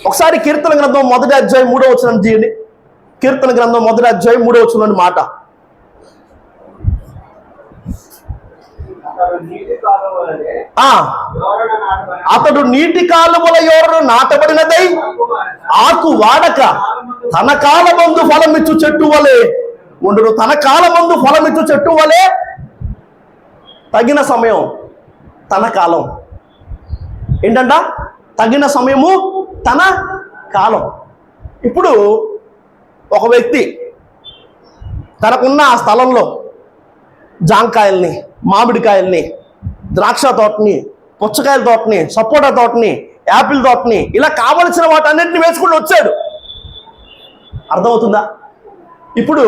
ఒకసారి కీర్తన గ్రంథం 1వ అధ్యాయం 3వ వచనం తీయండి. కీర్తన గ్రంథం 1వ అధ్యాయం 3వ వచనం మాట. అతడు నీటి కాలువల యోరను నాటబడినదై ఆకు వాడక తన కాలమందు ఫలమిచ్చు చెట్టు వలె ఉండును. తన కాలమందు ఫలమిచ్చు చెట్టు వలె. తగిన సమయం, తన కాలం ఏంటంట? తగిన సమయము, తన కాలం. ఇప్పుడు ఒక వ్యక్తి తనకున్న ఆ స్థలంలో జాంకాయల్ని, మామిడికాయల్ని, ద్రాక్ష తోటని, పుచ్చకాయల తోటని, సపోటా తోటని, యాపిల్ తోటని, ఇలా కావలసిన వాటన్నిటిని వేసుకుని వచ్చాడు. అర్థమవుతుందా? ఇప్పుడు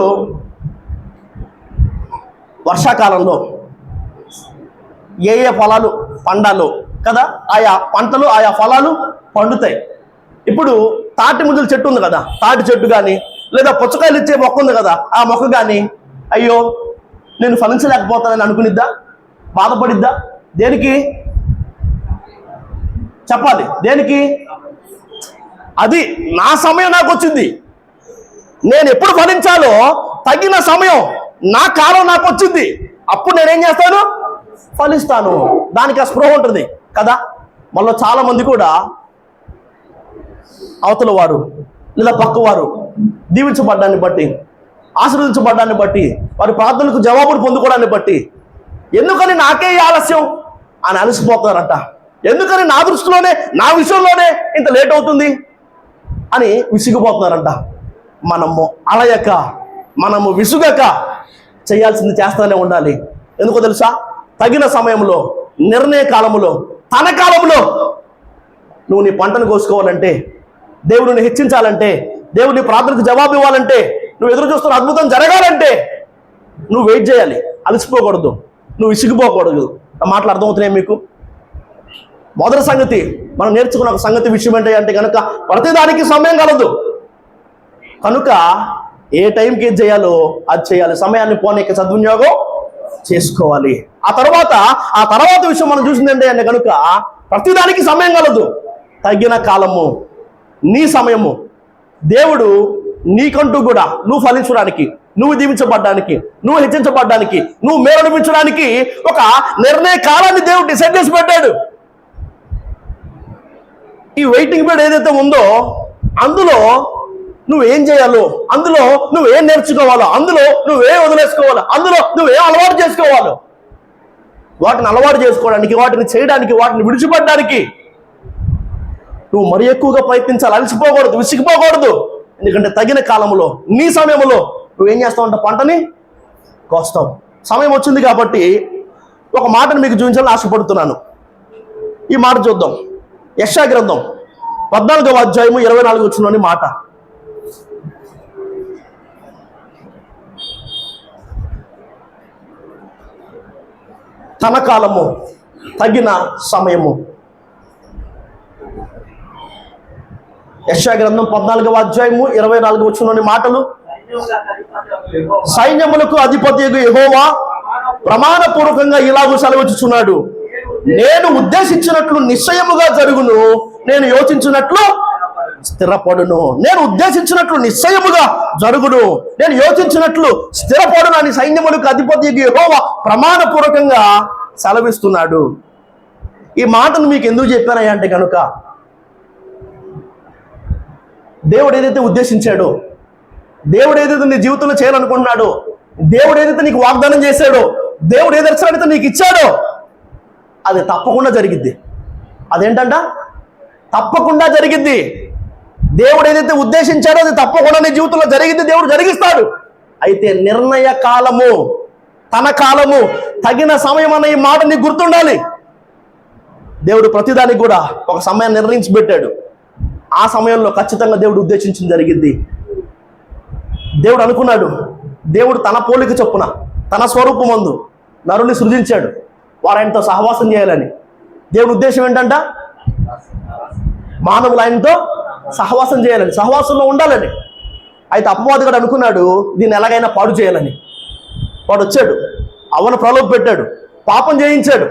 వర్షాకాలంలో ఏ ఏ ఫలాలు పండాలో కదా, ఆయా పంటలు ఆయా ఫలాలు పండుతాయి. ఇప్పుడు తాటి ముద్దుల చెట్టు ఉంది కదా, తాటి చెట్టు కానీ లేదా పుచ్చకాయలు ఇచ్చే మొక్క ఉంది కదా, ఆ మొక్క కానీ అయ్యో నేను ఫలించలేకపోతానని అనుకునిద్దా? బాధపడిద్దా? దేనికి చెప్పాలి? దేనికి? అది నా సమయం నాకు వచ్చింది, నేను ఎప్పుడు ఫలించాలో తగిన సమయం, నా కాలం నాకు వచ్చింది, అప్పుడు నేనేం చేస్తాను? ఫలిస్తాను. దానికి ఆ స్పృహ ఉంటుంది కదా. మళ్ళీ చాలా మంది కూడా అవతల వారు లేదా పక్కవారు దీవించబడ్డాన్ని బట్టి, ఆశీర్వదించబడ్డాన్ని బట్టి, వారి ప్రార్థనలకు జవాబులు పొందుకోవడాన్ని బట్టి ఎందుకని నాకే ఆలస్యం అని అలసిపోతారట. ఎందుకని నా దృష్టిలోనే, నా విషయంలోనే ఇంత లేట్ అవుతుంది అని విసిగిపోతున్నారంట. మనము అలయక, మనము విసుగక చేయాల్సింది చేస్తూనే ఉండాలి. ఎందుకో తెలుసా? తగిన సమయంలో, నిర్ణయ కాలంలో, తన కాలంలో నువ్వు నీ పంటను కోసుకోవాలంటే, దేవుడిని హెచ్చించాలంటే, దేవుడిని ప్రార్థనకు జవాబు ఇవ్వాలంటే, నువ్వు ఎదురు చూస్తున్న అద్భుతం జరగాలంటే నువ్వు వెయిట్ చేయాలి. అలసిపోకూడదు, నువ్వు విసిగిపోకూడదు. ఆ మాటలు అర్థమవుతున్నాయి మీకు? మొదటి సంగతి మనం నేర్చుకున్న ఒక సంగతి విషయం ఏంటంటే కనుక ప్రతిదానికి సమయం కలదు. కనుక ఏ టైంకి ఏది చేయాలో అది చేయాలి. సమయాన్ని పోనీకి సద్వినియోగం చేసుకోవాలి. ఆ తర్వాత విషయం మనం చూసిందంటే అంటే కనుక ప్రతిదానికి సమయం కలదు. తగిన కాలము, నీ సమయము. దేవుడు నీకంటూ కూడా నువ్వు ఫలించడానికి, నువ్వు దీవించబడ్డానికి, నువ్వు హెచ్చించబడ్డానికి, నువ్వు మేలనిపించడానికి ఒక నిర్ణయ కాలాన్ని దేవుడు డిసైడ్ చేసి పెట్టాడు. ఈ వెయిటింగ్ పీరియడ్ ఏదైతే ఉందో అందులో నువ్వేం చేయాలో, అందులో నువ్వేం నేర్చుకోవాలో, అందులో నువ్వేం వదిలేసుకోవాలో, అందులో నువ్వేం అలవాటు చేసుకోవాలో, వాటిని అలవాటు చేసుకోవడానికి, వాటిని చేయడానికి, వాటిని విడిచిపెట్టడానికి నువ్వు మరి ఎక్కువగా ప్రయత్నించాలి. అలసిపోకూడదు, విసిగిపోకూడదు. ఎందుకంటే తగిన కాలంలో, నీ సమయంలో నువ్వేం చేస్తావు అంటే పంటని కోస్తావు. సమయం వచ్చింది కాబట్టి ఒక మాటను మీకు చూపించాలని ఆశపడుతున్నాను. ఈ మాట చూద్దాం. యెషయా గ్రంథం 14వ అధ్యాయము 24 వచనంలోని మాట. తన కాలము, తగిన సమయము. యెషయా గ్రంథం 14వ అధ్యాయము 24 వచనంలోని మాటలు. సైన్యములకు అధిపతియగు యెహోవా ప్రమాణపూర్వకంగా ఇలాగూ సెలవిచ్చుచున్నాడు, నేను ఉద్దేశించినట్లు నిశ్చయముగా జరుగును, నేను యోచించినట్లు స్థిరపడును. నేను ఉద్దేశించినట్లు నిశ్చయముగా జరుగును, నేను యోచించినట్లు స్థిరపడును అని సైన్యములకు అధిపతి యెహోవా ప్రమాణపూర్వకంగా సెలవిస్తున్నాడు. ఈ మాటను మీకు ఎందుకు చెప్పానయ్యా అంటే కనుక దేవుడు ఏదైతే ఉద్దేశించాడో, దేవుడు ఏదైతే నీ జీవితంలో చేయాలనుకుంటున్నాడో, దేవుడు ఏదైతే నీకు వాగ్దానం చేశాడో, దేవుడు ఏ దర్శనాన్ని నీకు ఇచ్చాడో అది తప్పకుండా జరిగిద్ది. అదేంటంట? తప్పకుండా జరిగిద్ది. దేవుడు ఏదైతే ఉద్దేశించాడో అది తప్పకుండా నీ జీవితంలో జరిగిద్ది, దేవుడు జరిగిస్తాడు. అయితే నిర్ణయ కాలము, తన కాలము, తగిన సమయం అన్న ఈ మాట నీకు గుర్తుండాలి. దేవుడు ప్రతిదానికి కూడా ఒక సమయాన్ని నిర్ణయించి పెట్టాడు. ఆ సమయంలో ఖచ్చితంగా దేవుడు ఉద్దేశించింది జరిగిద్ది. దేవుడు అనుకున్నాడు, దేవుడు తన పోలిక చొప్పున తన స్వరూపమందు నరుని సృజించాడు, వారు ఆయనతో సహవాసం చేయాలని. దేవుడి ఉద్దేశం ఏంటంట? మానవులు ఆయనతో సహవాసం చేయాలని, సహవాసంలో ఉండాలని. అయితే అపవాదిగాడు అనుకున్నాడు దీన్ని ఎలాగైనా పాడు చేయాలని. వాడు వచ్చాడు, అవ్వను ప్రలోభ పెట్టాడు, పాపం చేయించాడు.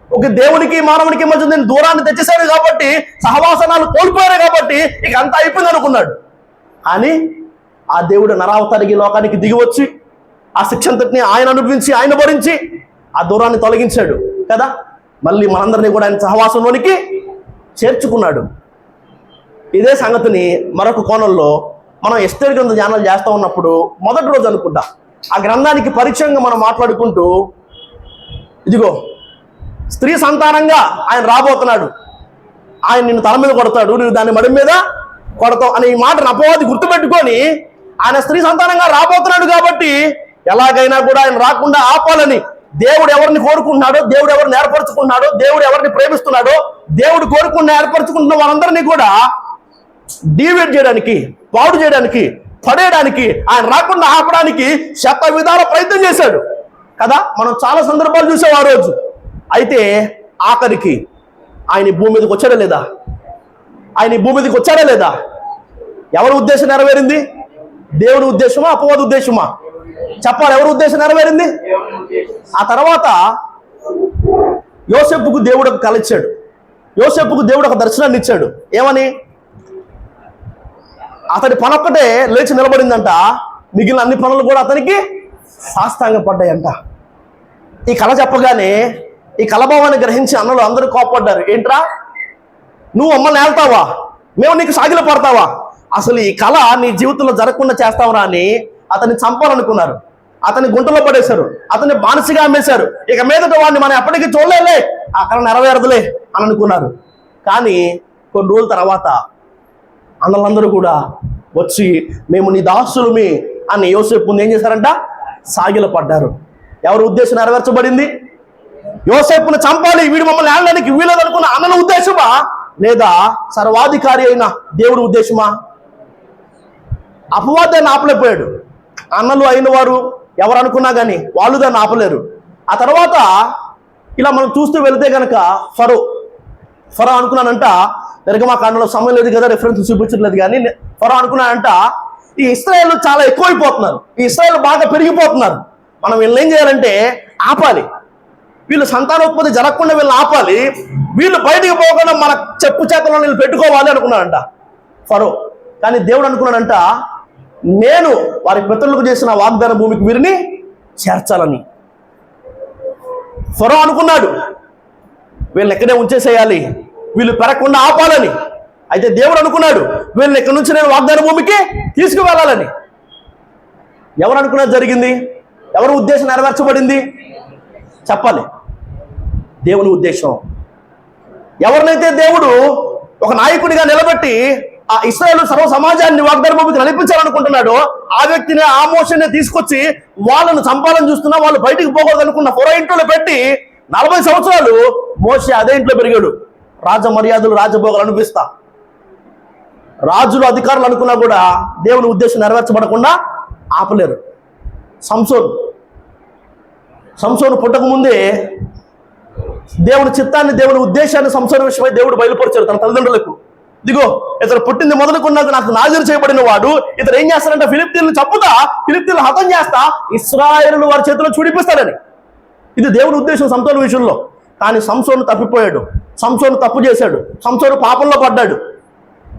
ఒక దేవునికి మానవునికి మధ్య నేను దూరాన్ని తెచ్చేశాడు కాబట్టి, సహవాసనాలు కోల్పోయారు కాబట్టి ఇక అంతా అయిపోయింది అనుకున్నాడు. కానీ ఆ దేవుడు నరావతారికి లోకానికి దిగి వచ్చి ఆ శిక్ష అంతటిని ఆయన అనుభవించి, ఆయన భరించి ఆ దూరాన్ని తొలగించాడు కదా. మళ్ళీ మనందరినీ కూడా ఆయన సహవాసంలోనికి చేర్చుకున్నాడు. ఇదే సంగతిని మరొక కోణంలో మనం ఎస్తేరు గ్రంథ ధ్యానాలు చేస్తూ ఉన్నప్పుడు మొదటి రోజు అనుకుంటా ఆ గ్రంథానికి పరిచయంగా మనం మాట్లాడుకుంటూ, ఇదిగో స్త్రీ సంతానంగా ఆయన రాబోతున్నాడు, ఆయన నిన్ను తల మీద కొడతాడు, నువ్వు దాన్ని మడి మీద కొడతావు అనే ఈ మాటను అపవాది గుర్తుపెట్టుకొని ఆయన స్త్రీ సంతానంగా రాబోతున్నాడు కాబట్టి ఎలాగైనా కూడా ఆయన రాకుండా ఆపాలని దేవుడు ఎవరిని కోరుకుంటున్నాడో, దేవుడు ఎవరిని ఏర్పరచుకుంటున్నాడో, దేవుడు ఎవరిని ప్రేమిస్తున్నాడో, దేవుడు కోరుకున్న ఏర్పరచుకుంటున్న వాళ్ళందరినీ కూడా డివేట్ చేయడానికి, పాడు చేయడానికి, పడేయడానికి, ఆయన రాకుండా ఆపడానికి శత విధాల ప్రయత్నం చేశాడు కదా. మనం చాలా సందర్భాలు చూసాం ఆ రోజు. అయితే ఆఖరికి ఆయన భూమి మీదకి వచ్చాడా లేదా? ఆయన భూమి మీదకి వచ్చాడా లేదా? ఎవరి ఉద్దేశం నెరవేరింది? దేవుని ఉద్దేశమా, అపవాది ఉద్దేశమా? చెప్పాలి, ఎవరి ఉద్దేశం నెరవేరింది? ఆ తర్వాత యోసేపుకు దేవుడు ఒక కల ఇచ్చాడు. యోసేపుకు దేవుడు ఒక దర్శనాన్ని ఇచ్చాడు. ఏమని? అతడి పని ఒక్కటే లేచి నిలబడిందంట, మిగిలిన అన్ని పనులు కూడా అతనికి సాష్టాంగ పడ్డాయంట. ఈ కళ చెప్పగానే ఈ కలభావాన్ని గ్రహించి అన్నలు అందరూ కోపడ్డారు. ఏంట్రా, నువ్వు మమ్మల్ని ఏళ్తావా? మేము నీకు సాగిల పడతావా? అసలు ఈ కళ నీ జీవితంలో జరగకుండా చేస్తావురా అని అతన్ని చంపాలనుకున్నారు. అతన్ని గుంటలో పడేశారు, అతన్ని బానిసగా అమ్మేశారు. ఇక మీదట వాడిని మనం ఎప్పటికీ చూడలేలే, ఆ కళ నెరవేరదులే అని అనుకున్నారు. కానీ కొన్ని రోజుల తర్వాత అన్నలందరూ కూడా వచ్చి మేము నీ దాసులమి అని యోసేపు ముందు ఏం చేశారంట? సాగిల పడ్డారు. ఎవరి ఉద్దేశం నెరవేర్చబడింది? యోసేపును చంపాలి, వీడు మమ్మల్ని ఏళ్ళడానికి వీలదనుకున్న అన్నల ఉద్దేశమా, లేదా సర్వాధికారి అయిన దేవుడి ఉద్దేశమా? అపవాదాన్ని ఆపలేకపోయాడు. అన్నలు అయిన వారు ఎవరు అనుకున్నా కానీ వాళ్ళు దాన్ని ఆపలేరు. ఆ తర్వాత ఇలా మనం చూస్తూ వెళితే కనుక ఫరో అనుకున్నానంట, నిర్గమాకాండంలో సమయం లేదు కదా, రెఫరెన్స్ చూపించట్లేదు, కానీ ఫరో అనుకున్నానంట ఈ ఇశ్రాయేల్ చాలా ఎక్కువైపోతున్నారు, ఈ ఇశ్రాయేల్ బాగా పెరిగిపోతున్నారు, మనం వీళ్ళని ఏం చేయాలంటే ఆపాలి, వీళ్ళు సంతానోత్పత్తి జరగకుండా వీళ్ళని ఆపాలి, వీళ్ళు బయటికి పోకుండా మన చెప్పు చేతల్లో వీళ్ళు పెట్టుకోవాలి అనుకున్నాడంట ఫరో. కానీ దేవుడు అనుకున్నాడంట, నేను వారి పితరులకు చేసిన వాగ్దాన భూమికి వీరిని చేర్చాలని. ఫరో అనుకున్నాడు వీళ్ళని ఎక్కడే ఉంచేసేయాలి, వీళ్ళు పెరగకుండా ఆపాలని. అయితే దేవుడు అనుకున్నాడు వీళ్ళని ఎక్కడి నుంచి నేను వాగ్దాన భూమికి తీసుకువెళ్ళాలని. ఎవరు అనుకున్నది జరిగింది? ఎవరి ఉద్దేశం నెరవేర్చబడింది? చెప్పాలి, దేవుని ఉద్దేశం. ఎవరినైతే దేవుడు ఒక నాయకుడిగా నిలబెట్టి ఆ ఇశ్రాయేలు సర్వ సమాజాన్ని వాగ్దాన భూమికి నడిపించాలనుకుంటున్నాడో ఆ వ్యక్తిని, ఆ మోషన్ని తీసుకొచ్చి వాళ్ళను చంపాలని చూస్తున్నా, వాళ్ళు బయటికి పోకూడదు అనుకున్న ఫరో ఇంట్లో పెట్టి 40 సంవత్సరాలు మోషే అదే ఇంట్లో పెరిగాడు. రాజ మర్యాదలు, రాజభోగాలు అనిపిస్తా, రాజులు అధికారులు అనుకున్నా కూడా దేవుని ఉద్దేశం నెరవేర్చబడకుండా ఆపలేరు. సంసోను పుట్టక ముందే దేవుని చిత్తాన్ని, దేవుని ఉద్దేశాన్ని సంసోను విషయమై దేవుడు బయలుపరిచాడు తన తల్లిదండ్రులకు. ఇదిగో ఇతను పుట్టింది మొదలుకున్నాక నాకు నాజరు చేయబడిన వాడు, ఇతను ఏం చేస్తాడంటే ఫిలిష్తీయులను చంపుతా, ఫిలిష్తీయులను హతం చేస్తా, ఇశ్రాయేలును వారి చేతిలో చూడిపిస్తాడని. ఇది దేవుని ఉద్దేశం సంసోను విషయంలో. కానీ సంసోను తప్పిపోయాడు, సంసోను తప్పు చేశాడు, సంసోను పాపంలో పడ్డాడు.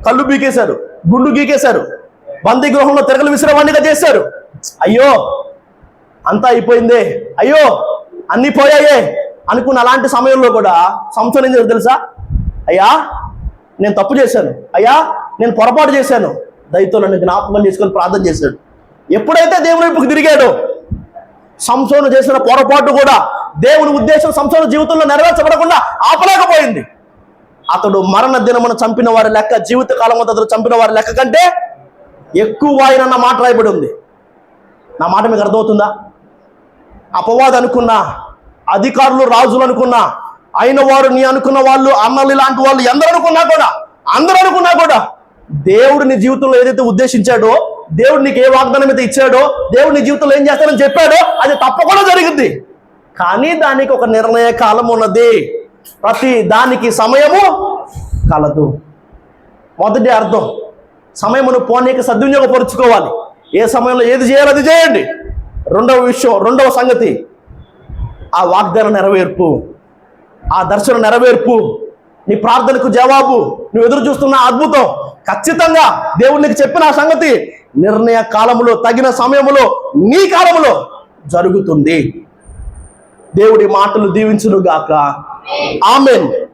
కళ్ళు బీకేశారు, గుండు గీకేశారు, బందీ గృహంలో తిరగలు విసిరవాణిగా చేశారు. అయ్యో అంతా అయిపోయిందే, అయ్యో అన్నీ పోయాయే అనుకున్న అలాంటి సమయంలో కూడా సంసోను ఏం చేశాడు తెలుసా? అయ్యా నేను తప్పు చేశాను, అయ్యా నేను పొరపాటు చేశాను, దయతో నన్ను జ్ఞాపకం చేసుకొని ప్రార్థన చేశాడు. ఎప్పుడైతే దేవుని వైపుకు తిరిగాడో సంసోను చేసిన పొరపాటు కూడా దేవుని ఉద్దేశం సంసార జీవితంలో నెరవేర్చబడకుండా ఆపలేకపోయింది. అతడు మరణ దినమున చంపిన వారి లెక్క, జీవితకాలం అతడు చంపిన వారి లెక్క కంటే ఎక్కువ ఆయనన్న మాట రాయబడి ఉంది. నా మాట మీకు అర్థమవుతుందా? అపవాది అనుకున్నా, అధికారులు రాజులు అనుకున్నా, అయిన వారు నీ అనుకున్న వాళ్ళు, అన్నలు ఇలాంటి వాళ్ళు అందరూ అనుకున్నా కూడా దేవుడు నీ జీవితంలో ఏదైతే ఉద్దేశించాడో, దేవుడు నీకు ఏ వాగ్దానం అయితే ఇచ్చాడో, దేవుడు నీ జీవితంలో ఏం చేస్తానని చెప్పాడో అది తప్పకుండా జరిగింది. కానీ దానికి ఒక నిర్ణయ కాలం ఉన్నది. ప్రతి దానికి సమయము కలదు. మొదటి అర్థం, సమయమును పోనీకి సద్వినియోగపరుచుకోవాలి. ఏ సమయంలో ఏది చేయాలో అది చేయండి. రెండవ సంగతి, ఆ వాగ్దాన నెరవేర్పు, ఆ దర్శన నెరవేర్పు, నీ ప్రార్థనకు జవాబు, నువ్వు ఎదురు చూస్తున్న అద్భుతం ఖచ్చితంగా దేవుడు నీకు చెప్పిన ఆ సంగతి నిర్ణయ కాలములో, తగిన సమయములో, నీ కాలములో జరుగుతుంది. దేవుడి మాటలు దీవించును గాక. ఆమేన్.